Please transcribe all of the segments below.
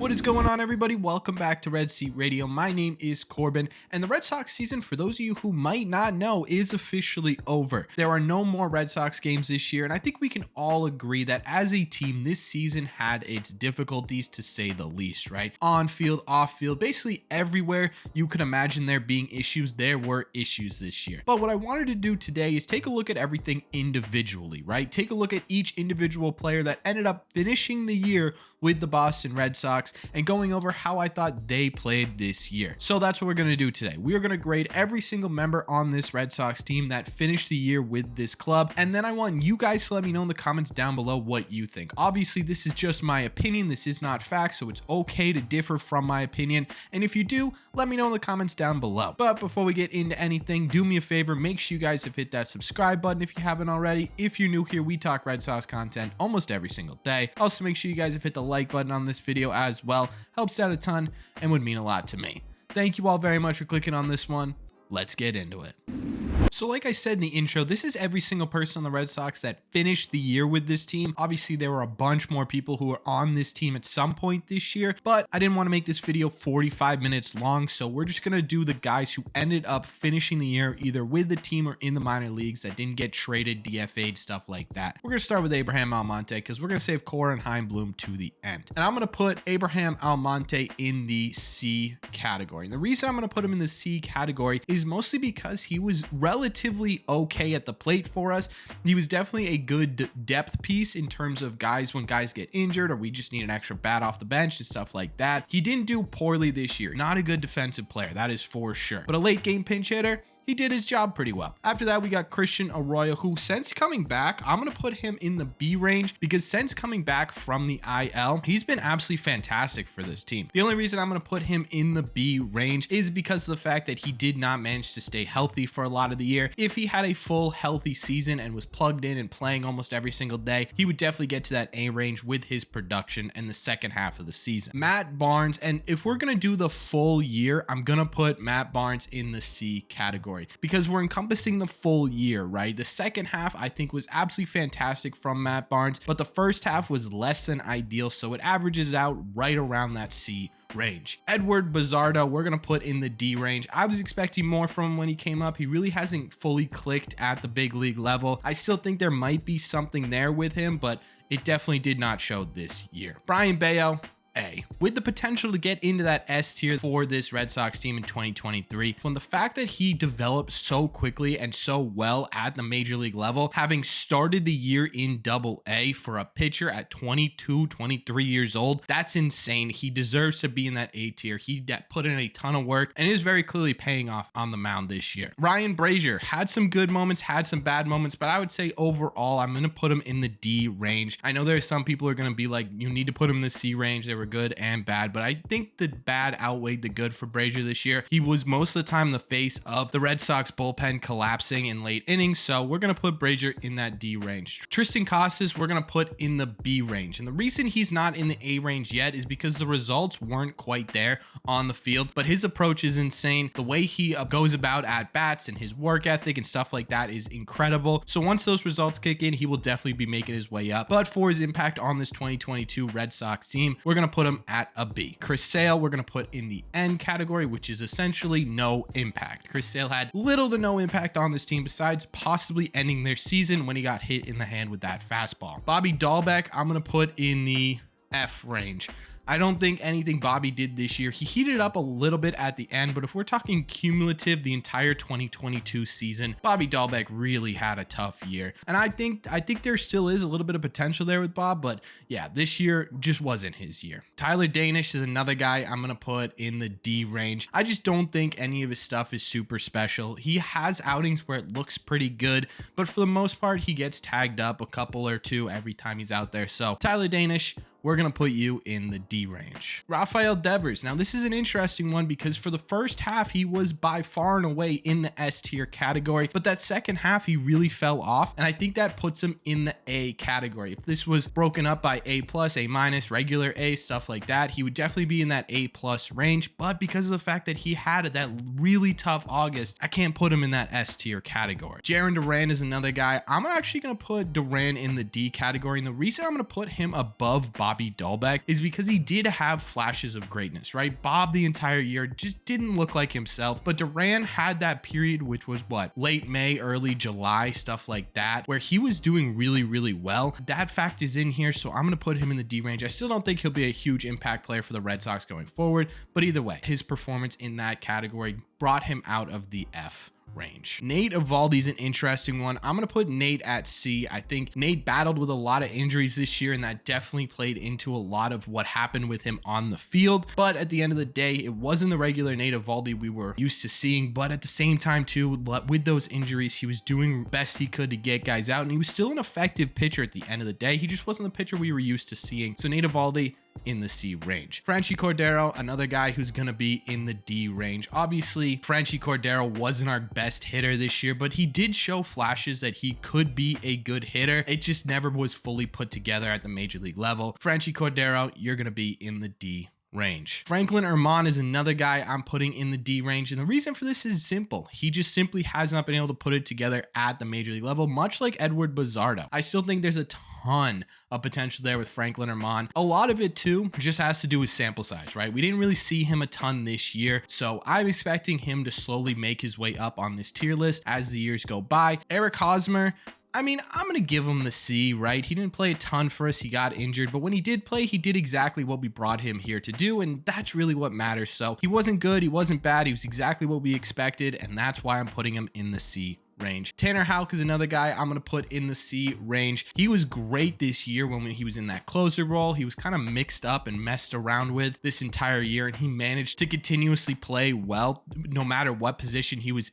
What is going on, everybody? Welcome back to Red Seat Radio. My name is Corbin, and the Red Sox season, for those of you who might not know, is officially over. There are no more Red Sox games this year, and I think we can all agree that as a team, this season had its difficulties, to say the least, right? On field, off field, basically everywhere you could imagine there being issues, there were issues this year. But what I wanted to do today is take a look at everything individually, right? Take a look at each individual player that ended up finishing the year with the Boston Red Sox and going over how I thought they played this year. So that's what we're going to do today. We are going to grade every single member on this Red Sox team that finished the year with this club. And then I want you guys to let me know in the comments down below what you think. Obviously, this is just my opinion. This is not fact, so it's okay to differ from my opinion. And if you do, let me know in the comments down below. But before we get into anything, do me a favor, make sure you guys have hit that subscribe button if you haven't already. If you're new here, we talk Red Sox content almost every single day. Also, make sure you guys have hit the like button on this video as well. Helps out a ton and would mean a lot to me. Thank you all very much for clicking on this one. Let's get into it. So like I said in the intro, this is every single person on the Red Sox that finished the year with this team. Obviously, there were a bunch more people who were on this team at some point this year, but I didn't want to make this video 45 minutes long, so we're just going to do the guys who ended up finishing the year either with the team or in the minor leagues that didn't get traded, DFA'd, stuff like that. We're going to start with Abraham Almonte because we're going to save Cora and Heimblum to the end. And I'm going to put Abraham Almonte in the C category. And the reason I'm going to put him in the C category is mostly because he was relatively okay at the plate for us. He was definitely a good depth piece in terms of guys when guys get injured or we just need an extra bat off the bench and stuff like that. He didn't do poorly this year. Not a good defensive player, that is for sure. But a late game pinch hitter, he did his job pretty well. After that, we got Christian Arroyo, who since coming back, I'm going to put him in the B range because since coming back from the IL, he's been absolutely fantastic for this team. The only reason I'm going to put him in the B range is because of the fact that he did not manage to stay healthy for a lot of the year. If he had a full healthy season and was plugged in and playing almost every single day, he would definitely get to that A range with his production in the second half of the season. Matt Barnes, and if we're going to do the full year, I'm going to put Matt Barnes in the C category, because we're encompassing the full year, right? The second half I think was absolutely fantastic from Matt Barnes, but the first half was less than ideal, so it averages out right around that C range. Edward Bazardo, we're going to put in the D range. I was expecting more from him when he came up. He really hasn't fully clicked at the big league level. I still think there might be something there with him, but it definitely did not show this year. Brian Bayo, A, with the potential to get into that S tier for this Red Sox team in 2023. When the fact that he developed so quickly and so well at the major league level, having started the year in Double-A for a pitcher at 22, 23 years old, that's insane. He deserves to be in that A tier. He put in a ton of work and is very clearly paying off on the mound this year. Ryan Brazier had some good moments, had some bad moments, but I would say overall, I'm going to put him in the D range. I know there's some people who are going to be like, you need to put him in the C range. They were good and bad, but I think the bad outweighed the good for Brazier this year. He was most of the time the face of the Red Sox bullpen collapsing in late innings, so we're going to put Brazier in that D range. Tristan Casas, we're going to put in the B range, and the reason he's not in the A range yet is because the results weren't quite there on the field, but his approach is insane. The way he goes about at bats and his work ethic and stuff like that is incredible. So once those results kick in, he will definitely be making his way up, but for his impact on this 2022 Red Sox team, we're going to put him at a B. Chris Sale, we're going to put in the N category, which is essentially no impact. Chris Sale had little to no impact on this team besides possibly ending their season when he got hit in the hand with that fastball. Bobby Dahlbeck, I'm going to put in the F range. I don't think anything Bobby did this year. He heated up a little bit at the end, but if we're talking cumulative the entire 2022 season, Bobby Dahlbeck really had a tough year. And I think there still is a little bit of potential there with Bob, but yeah, this year just wasn't his year. Tyler Danish is another guy I'm going to put in the D range. I just don't think any of his stuff is super special. He has outings where it looks pretty good, but for the most part, he gets tagged up a couple or two every time he's out there. So Tyler Danish, we're going to put you in the D range. Rafael Devers. Now, this is an interesting one because for the first half, he was by far and away in the S tier category, but that second half, he really fell off. And I think that puts him in the A category. If this was broken up by A plus, A minus, regular A, stuff like that, he would definitely be in that A plus range. But because of the fact that he had that really tough August, I can't put him in that S tier category. Jarren Duran is another guy. I'm actually going to put Duran in the D category. And the reason I'm going to put him above Bobby Bobby Dahlbeck is because he did have flashes of greatness, right? Bob the entire year just didn't look like himself, but Duran had that period, which was what, late May, early July, stuff like that, where he was doing really, really well. That fact is in here, so I'm going to put him in the D range. I still don't think he'll be a huge impact player for the Red Sox going forward, but either way, his performance in that category brought him out of the F range. Nate Eovaldi's an interesting one. I'm going to put Nate at C. I think Nate battled with a lot of injuries this year, and that definitely played into a lot of what happened with him on the field. But at the end of the day, it wasn't the regular Nate Eovaldi we were used to seeing. But at the same time, too, with those injuries, he was doing best he could to get guys out, and he was still an effective pitcher at the end of the day. He just wasn't the pitcher we were used to seeing. So Nate Eovaldi in the C range. Franchy Cordero, another guy who's going to be in the D range. Obviously, Franchy Cordero wasn't our best hitter this year, but he did show flashes that he could be a good hitter. It just never was fully put together at the major league level. Franchy Cordero, you're going to be in the D range. Franklin Herman is another guy I'm putting in the D range, and the reason for this is simple. He just simply has not been able to put it together at the major league level, much like Edward Bizardo. I still think there's a ton of potential there with Franklin Herman. A lot of it too just has to do with sample size, right? We didn't really see him a ton this year, so I'm expecting him to slowly make his way up on this tier list as the years go by. Eric Hosmer, I mean, I'm going to give him the C, right? He didn't play a ton for us. He got injured, but when he did play, he did exactly what we brought him here to do, and that's really what matters. So he wasn't good, he wasn't bad, he was exactly what we expected, and that's why I'm putting him in the C range. Tanner Houck is another guy I'm going to put in the C range. He was great this year when he was in that closer role. He was kind of mixed up and messed around with this entire year, and he managed to continuously play well no matter what position he was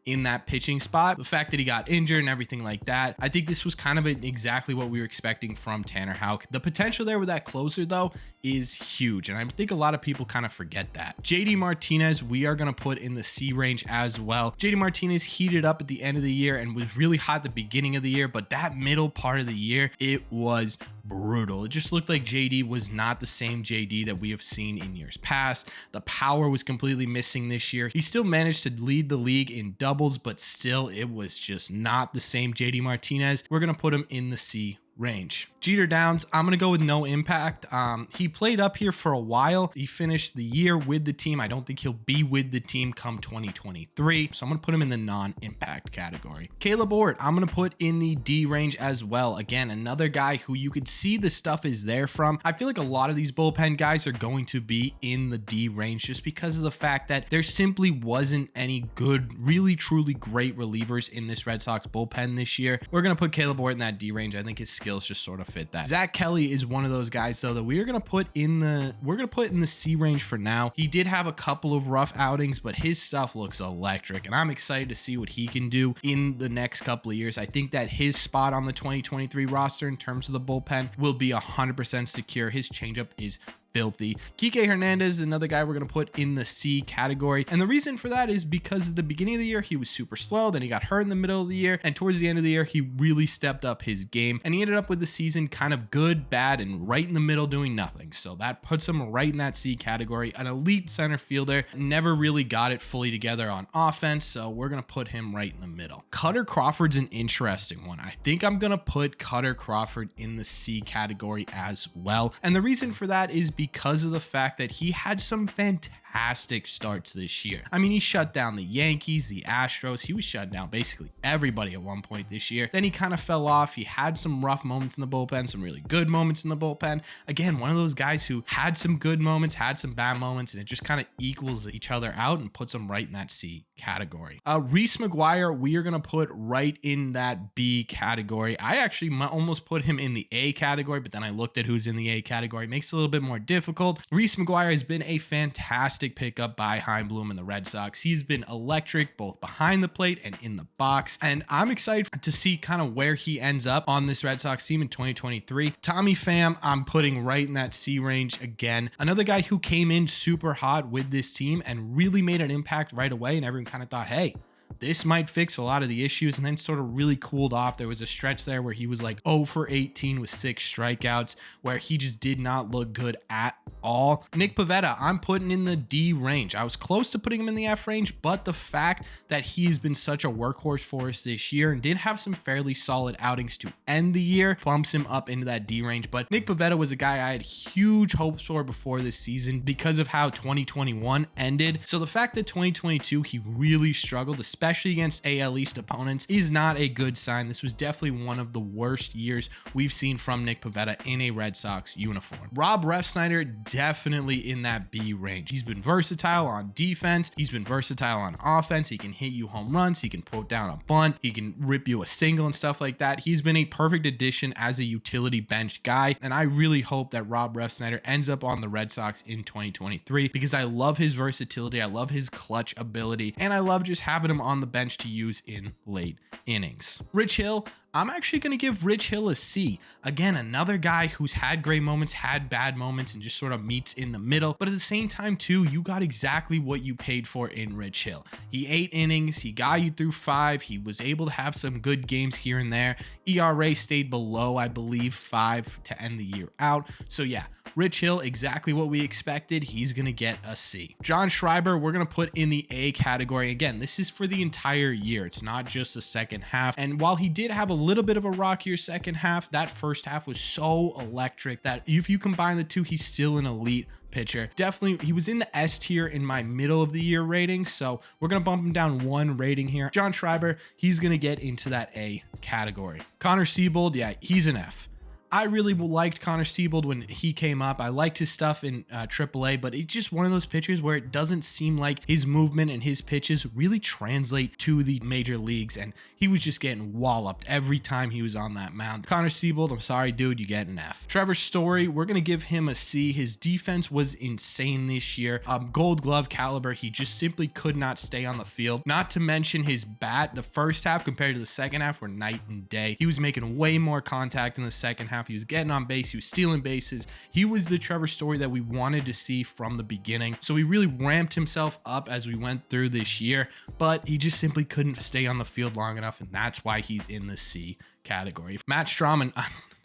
in that pitching spot. The fact that he got injured and everything like that, I think this was kind of exactly what we were expecting from Tanner Houck. The potential there with that closer though is huge, and I think a lot of people kind of forget that. JD Martinez, we are going to put in the C range as well. JD Martinez heated up at the end of the year and was really hot at the beginning of the year, but that middle part of the year, it was brutal. It just looked like JD was not the same JD that we have seen in years past. The power was completely missing this year. He still managed to lead the league in doubles, but still it was just not the same JD Martinez. We're going to put him in the C range. Jeter Downs, I'm going to go with no impact. He played up here for a while. He finished the year with the team. I don't think he'll be with the team come 2023. So I'm going to put him in the non-impact category. Caleb Ort, I'm going to put in the D range as well. Again, another guy who you could see the stuff is there from. I feel like a lot of these bullpen guys are going to be in the D range just because of the fact that there simply wasn't any good, really, truly great relievers in this Red Sox bullpen this year. We're going to put Caleb Ort in that D range. I think his skills just sort of fit that. Zach Kelly is one of those guys though that we're going to put in the C range for now. He did have a couple of rough outings, but his stuff looks electric, and I'm excited to see what he can do in the next couple of years. I think that his spot on the 2023 roster in terms of the bullpen will be 100% secure. His changeup is filthy. Kike Hernandez is another guy we're going to put in the C category. And the reason for that is because at the beginning of the year, he was super slow. Then he got hurt in the middle of the year. And towards the end of the year, he really stepped up his game. And he ended up with the season kind of good, bad, and right in the middle doing nothing. So that puts him right in that C category. An elite center fielder, never really got it fully together on offense. So we're going to put him right in the middle. Cutter Crawford's an interesting one. I think I'm going to put Cutter Crawford in the C category as well. And the reason for that is because of the fact that he had some fantastic starts this year. I mean, he shut down the Yankees, the Astros. He was shut down basically everybody at one point this year. Then he kind of fell off. He had some rough moments in the bullpen, some really good moments in the bullpen. Again, one of those guys who had some good moments, had some bad moments, and it just kind of equals each other out and puts him right in that C category. Reese McGuire, we are going to put right in that B category. I actually almost put him in the A category, but then I looked at who's in the A category. It makes it a little bit more difficult. Reese McGuire has been a fantastic pickup by Chaim Bloom and the Red Sox. He's been electric both behind the plate and in the box, and I'm excited to see kind of where he ends up on this Red Sox team in 2023. Tommy Pham, I'm putting right in that C range again. Another guy who came in super hot with this team and really made an impact right away, and everyone kind of thought, hey, this might fix a lot of the issues, and then sort of really cooled off. There was a stretch there where he was like 0 for 18 with 6 strikeouts, where he just did not look good at all. Nick Pivetta, I'm putting in the D range. I was close to putting him in the F range, but the fact that he's been such a workhorse for us this year and did have some fairly solid outings to end the year bumps him up into that D range. But Nick Pivetta was a guy I had huge hopes for before this season because of how 2021 ended. So the fact that 2022 he really struggled, especially against AL East opponents, is not a good sign. This was definitely one of the worst years we've seen from Nick Pivetta in a Red Sox uniform. Rob Refsnyder, definitely in that B range. He's been versatile on defense. He's been versatile on offense. He can hit you home runs. He can put down a bunt. He can rip you a single and stuff like that. He's been a perfect addition as a utility bench guy, and I really hope that Rob Refsnyder ends up on the Red Sox in 2023 because I love his versatility. I love his clutch ability, and I love just having him on the bench to use in late innings. Rich Hill, I'm actually going to give Rich Hill a C. Again, another guy who's had great moments, had bad moments, and just sort of meets in the middle. But at the same time, too, you got exactly what you paid for in Rich Hill. He 8 innings. He got you through 5. He was able to have some good games here and there. ERA stayed below, I believe, 5 to end the year out. So yeah, Rich Hill, exactly what we expected. He's going to get a C. John Schreiber, we're going to put in the A category. Again, this is for the entire year. It's not just the second half. And while he did have a little bit of a rockier second half, that first half was so electric that if you combine the two, he's still an elite pitcher. Definitely, he was in the S tier in my middle of the year rating, so we're gonna bump him down 1 rating here. John Schreiber, he's gonna get into that A category. Connor Siebold, yeah, he's an F. I really liked Connor Siebold when he came up. I liked his stuff in AAA, but it's just one of those pitchers where it doesn't seem like his movement and his pitches really translate to the major leagues, and he was just getting walloped every time he was on that mound. Connor Siebold, I'm sorry, dude, you get an F. Trevor Story, we're going to give him a C. His defense was insane this year. Gold glove caliber. He just simply could not stay on the field. Not to mention his bat, the first half compared to the second half were night and day. He was making way more contact in the second half. He was getting on base. He was stealing bases. He was the Trevor Story that we wanted to see from the beginning. So he really ramped himself up as we went through this year, but he just simply couldn't stay on the field long enough, and that's why he's in the C category. Matt Strom,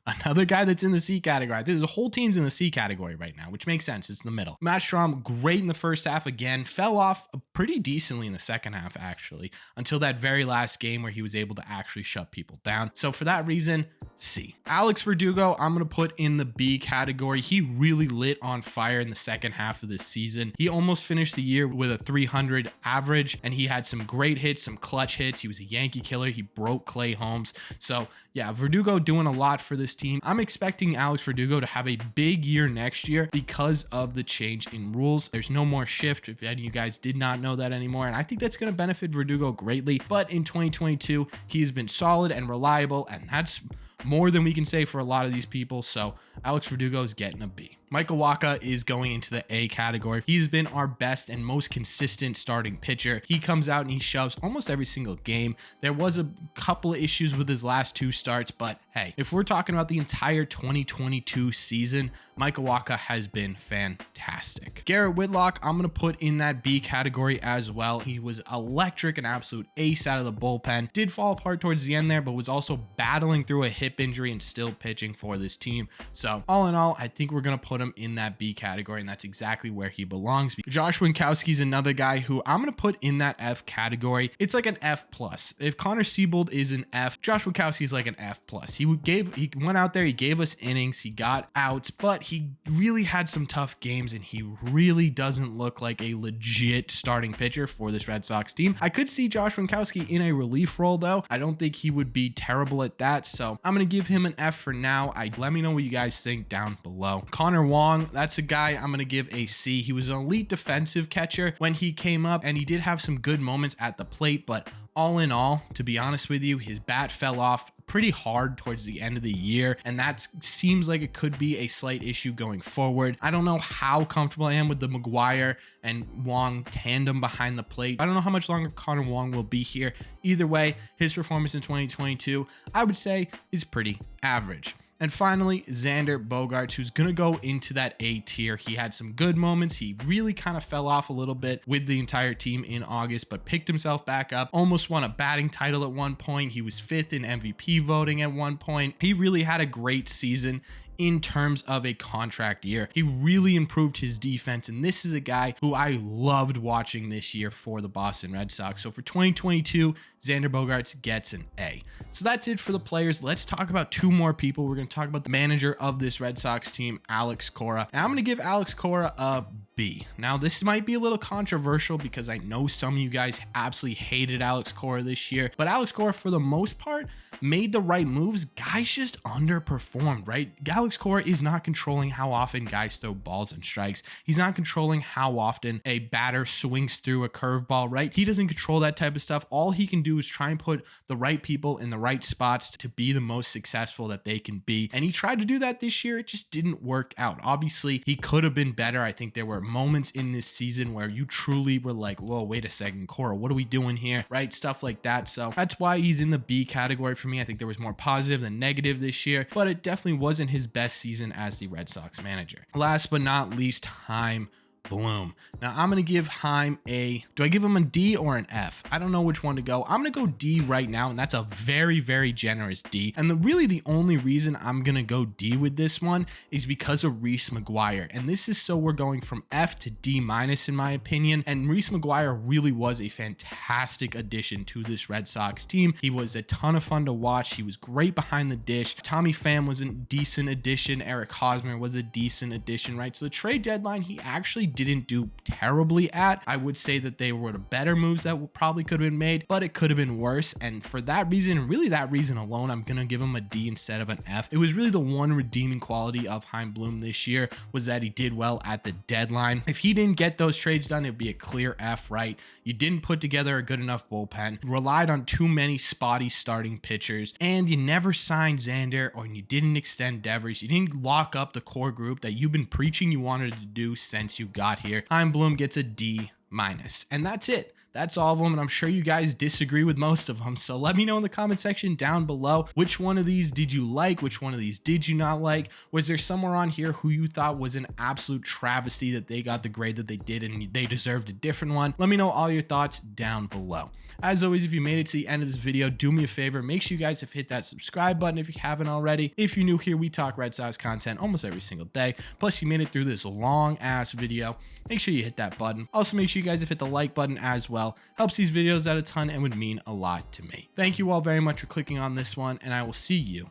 another guy that's in the C category. I think the whole team's in the C category right now, which makes sense. It's the middle. Matt Strom, great in the first half again, fell off pretty decently in the second half, actually, until that very last game where he was able to actually shut people down. So for that reason, C. Alex Verdugo, I'm going to put in the B category. He really lit on fire in the second half of this season. He almost finished the year with a 300 average, and he had some great hits, some clutch hits. He was a Yankee killer. He broke Clay Holmes. So yeah, Verdugo doing a lot for this team. I'm expecting Alex Verdugo to have a big year next year because of the change in rules. There's no more shift, if any of you guys did not know that anymore, and I think that's going to benefit Verdugo greatly. But in 2022, he's been solid and reliable, and that's more than we can say for a lot of these people. So Alex Verdugo is getting a B. Michael Wacha is going into the A category. He's been our best and most consistent starting pitcher. He comes out and he shoves almost every single game. There was a couple of issues with his last 2 starts, but hey, if we're talking about the entire 2022 season, Michael Wacha has been fantastic. Garrett Whitlock, I'm going to put in that B category as well. He was electric, an absolute ace out of the bullpen. Did fall apart towards the end there, but was also battling through a hip injury and still pitching for this team. So all in all, I think we're going to put him in that B category, and that's exactly where he belongs. Josh Winkowski is another guy who I'm going to put in that F category. It's like an F plus. If Connor Siebold is an F, Josh Winkowski is like an F plus. He went out there, he gave us innings, he got outs, but he really had some tough games, and he really doesn't look like a legit starting pitcher for this Red Sox team. I could see Josh Winkowski in a relief role though. I don't think he would be terrible at that, so I'm going to give him an F for now. Let me know what you guys think down below. Connor Wong, that's a guy I'm going to give a C. He was an elite defensive catcher when he came up, and he did have some good moments at the plate, but all in all, to be honest with you, his bat fell off pretty hard towards the end of the year, and that seems like it could be a slight issue going forward. I don't know how comfortable I am with the McGuire and Wong tandem behind the plate. I don't know how much longer Connor Wong will be here. Either way, his performance in 2022, I would say, is pretty average. And finally, Xander Bogaerts, who's going to go into that A tier. He had some good moments. He really kind of fell off a little bit with the entire team in August, but picked himself back up, almost won a batting title at one point. He was 5th in MVP voting at one point. He really had a great season in terms of a contract year. He really improved his defense, and this is a guy who I loved watching this year for the Boston Red Sox. So for 2022, Xander Bogaerts gets an A. So that's it for the players. Let's talk about two more people. We're going to talk about the manager of this Red Sox team, Alex Cora. And I'm going to give Alex Cora a B. Now, this might be a little controversial because I know some of you guys absolutely hated Alex Cora this year, but Alex Cora, for the most part, made the right moves. Guys just underperformed, right? Alex Cora is not controlling how often guys throw balls and strikes. He's not controlling how often a batter swings through a curveball, right? He doesn't control that type of stuff. All he can do is try and put the right people in the right spots to be the most successful that they can be. And he tried to do that this year. It just didn't work out. Obviously, he could have been better. I think there were moments in this season where you truly were like, whoa, wait a second, Cora, what are we doing here? Right? Stuff like that. So that's why he's in the B category for me. I think there was more positive than negative this year, but it definitely wasn't his best season as the Red Sox manager. Last but not least, Chaim Bloom. Now I'm going to give Chaim do I give him a D or an F? I don't know which one to go. I'm going to go D right now, and that's a very, very generous D. And really the only reason I'm going to go D with this one is because of Reese McGuire. And this is so we're going from F to D minus in my opinion. And Reese McGuire really was a fantastic addition to this Red Sox team. He was a ton of fun to watch. He was great behind the dish. Tommy Pham was a decent addition. Eric Hosmer was a decent addition, right? So the trade deadline, he actually didn't do terribly at. I would say that they were the better moves that probably could have been made, but it could have been worse. And for that reason, really that reason alone, I'm gonna give him a D instead of an F. It was really the one redeeming quality of Chaim Bloom this year was that he did well at the deadline. If he didn't get those trades done, it'd be a clear F, right? You didn't put together a good enough bullpen, relied on too many spotty starting pitchers, and you never signed Xander, or you didn't extend Devers. You didn't lock up the core group that you've been preaching you wanted to do since you got here. Chaim Bloom gets a D minus, and that's it. That's all of them, and I'm sure you guys disagree with most of them. So let me know in the comment section down below, which one of these did you like? Which one of these did you not like? Was there somewhere on here who you thought was an absolute travesty that they got the grade that they did and they deserved a different one? Let me know all your thoughts down below. As always, if you made it to the end of this video, do me a favor, make sure you guys have hit that subscribe button if you haven't already. If you're new here, we talk Red Sox content almost every single day. Plus, you made it through this long ass video, make sure you hit that button. Also, make sure you guys have hit the like button as well. Helps these videos out a ton and would mean a lot to me. Thank you all very much for clicking on this one, and I will see you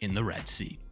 in the red seat.